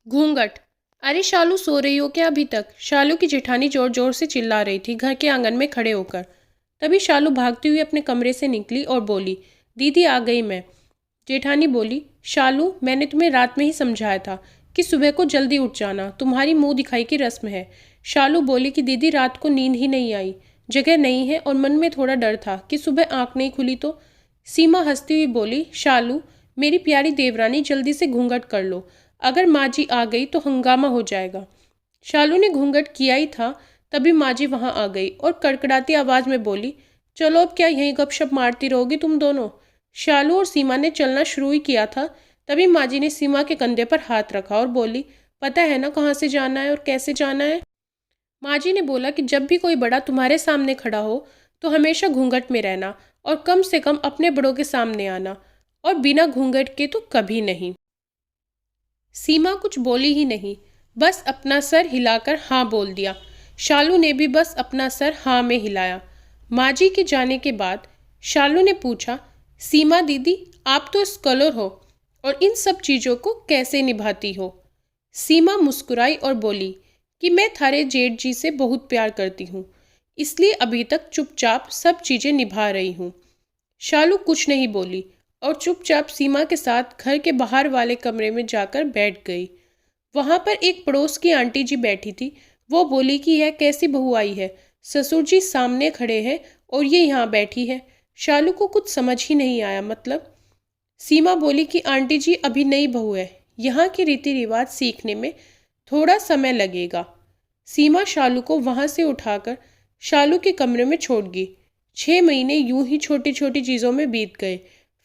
घूंघट। अरे शालू, सो रही हो क्या अभी तक? शालू की जेठानी जोर जोर से चिल्ला रही थी घर के आंगन में खड़े होकर। तभी शालू भागती हुई अपने कमरे से निकली और बोली, दीदी आ गई मैं। जेठानी बोली, शालू मैंने तुम्हें रात में ही समझाया था कि सुबह को जल्दी उठ जाना, तुम्हारी मुंह दिखाई की रस्म है। शालू बोली कि दीदी रात को नींद ही नहीं आई, जगह नहीं है और मन में थोड़ा डर था कि सुबह आंख नहीं खुली तो। सीमा हंसती हुई बोली, शालू मेरी प्यारी देवरानी जल्दी से घूंघट कर लो, अगर माँ जी आ गई तो हंगामा हो जाएगा। शालू ने घूंघट किया ही था तभी माँ जी वहां आ गई और कड़कड़ाती आवाज में बोली, चलो अब क्या यहीं गपशप मारती रहोगी तुम दोनों। शालू और सीमा ने चलना शुरू ही किया था तभी माँ जी ने सीमा के कंधे पर हाथ रखा और बोली, पता है ना कहाँ से जाना है और कैसे जाना है। माँ जी ने बोला कि जब भी कोई बड़ा तुम्हारे सामने खड़ा हो तो हमेशा घूंघट में रहना और कम से कम अपने बड़ों के सामने आना, और बिना घूंघट के तो कभी नहीं। सीमा कुछ बोली ही नहीं, बस अपना सर हिलाकर हाँ बोल दिया। शालू ने भी बस अपना सर हाँ में हिलाया। माँ जी के जाने के बाद शालू ने पूछा, सीमा दीदी आप तो स्कॉलर हो और इन सब चीज़ों को कैसे निभाती हो। सीमा मुस्कुराई और बोली कि मैं थारे जेठ जी से बहुत प्यार करती हूँ, इसलिए अभी तक चुपचाप सब चीज़ें निभा रही हूँ। शालू कुछ नहीं बोली और चुपचाप सीमा के साथ घर के बाहर वाले कमरे में जाकर बैठ गई। वहां पर एक पड़ोस की आंटी जी बैठी थी। वो बोली कि यह कैसी बहू आई है, ससुर जी सामने खड़े हैं और ये यहाँ बैठी है। शालू को कुछ समझ ही नहीं आया, मतलब। सीमा बोली कि आंटी जी अभी नई बहू है, यहाँ के रीति रिवाज सीखने में थोड़ा समय लगेगा। सीमा शालू को वहां से उठाकर शालू के कमरे में छोड़ गई। 6 महीने यूं ही छोटी छोटी चीज़ों में बीत गए।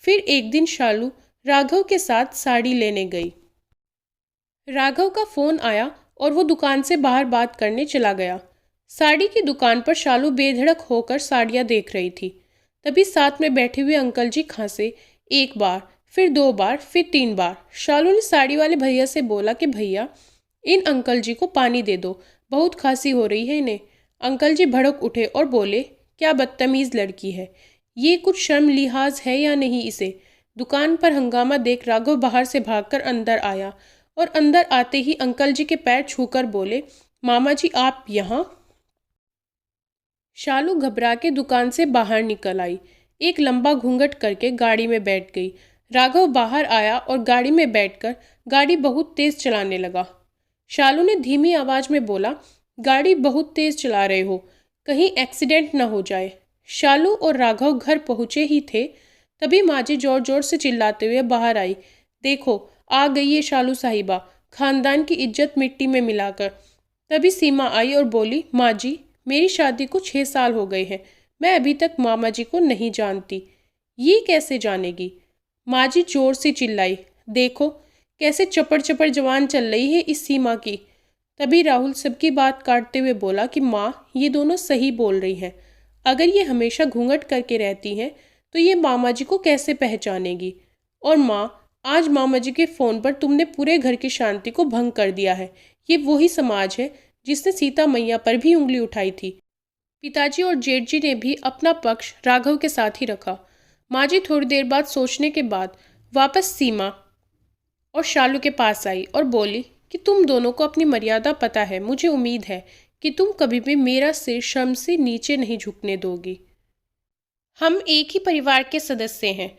फिर एक दिन शालू राघव के साथ साड़ी लेने गई। राघव का फोन आया और वो दुकान से बाहर बात करने चला गया। साड़ी की दुकान पर शालू बेधड़क होकर साड़ियाँ देख रही थी। तभी साथ में बैठे हुए अंकल जी खांसे, एक बार, फिर 2 बार, फिर 3 बार। शालू ने साड़ी वाले भैया से बोला कि भैया इन अंकल जी को पानी दे दो, बहुत खांसी हो रही है इन्हें। अंकल जी भड़क उठे और बोले, क्या बदतमीज लड़की है, ये कुछ शर्म लिहाज है या नहीं इसे। दुकान पर हंगामा देख राघव बाहर से भागकर अंदर आया और अंदर आते ही अंकल जी के पैर छूकर बोले, मामा जी आप यहाँ। शालू घबरा के दुकान से बाहर निकल आई, एक लंबा घूंघट करके गाड़ी में बैठ गई। राघव बाहर आया और गाड़ी में बैठकर गाड़ी बहुत तेज चलाने लगा। शालू ने धीमी आवाज में बोला, गाड़ी बहुत तेज चला रहे हो, कहीं एक्सीडेंट ना हो जाए। शालू और राघव घर पहुंचे ही थे तभी माँ जी जोर जोर से चिल्लाते हुए बाहर आई, देखो आ गई है शालू साहिबा, खानदान की इज्जत मिट्टी में मिलाकर। तभी सीमा आई और बोली, माँ जी मेरी शादी को 6 साल हो गए हैं, मैं अभी तक मामा जी को नहीं जानती। ये कैसे जानेगी? माँ जी जोर से चिल्लाई, देखो कैसे चपड़ चपड़ जवान चल रही है इस सीमा की। तभी राहुल सबकी बात काटते हुए बोला कि माँ ये दोनों सही बोल रही हैं, अगर ये हमेशा घूंघट करके रहती हैं तो ये मामा जी को कैसे पहचानेगी। और माँ आज मामा जी के फ़ोन पर तुमने पूरे घर की शांति को भंग कर दिया है। ये वही समाज है जिसने सीता मैया पर भी उंगली उठाई थी। पिताजी और जेठ जी ने भी अपना पक्ष राघव के साथ ही रखा। माँ जी थोड़ी देर बाद सोचने के बाद वापस सीमा और शालू के पास आई और बोली कि तुम दोनों को अपनी मर्यादा पता है, मुझे उम्मीद है कि तुम कभी भी मेरा सिर शर्म से नीचे नहीं झुकने दोगी। हम एक ही परिवार के सदस्य हैं,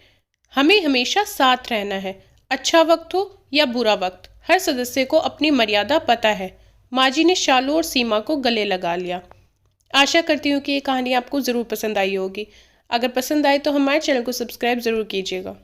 हमें हमेशा साथ रहना है, अच्छा वक्त हो या बुरा वक्त, हर सदस्य को अपनी मर्यादा पता है। माँ जी ने शालू और सीमा को गले लगा लिया। आशा करती हूँ कि ये कहानी आपको ज़रूर पसंद आई होगी। अगर पसंद आए तो हमारे चैनल को सब्सक्राइब ज़रूर कीजिएगा।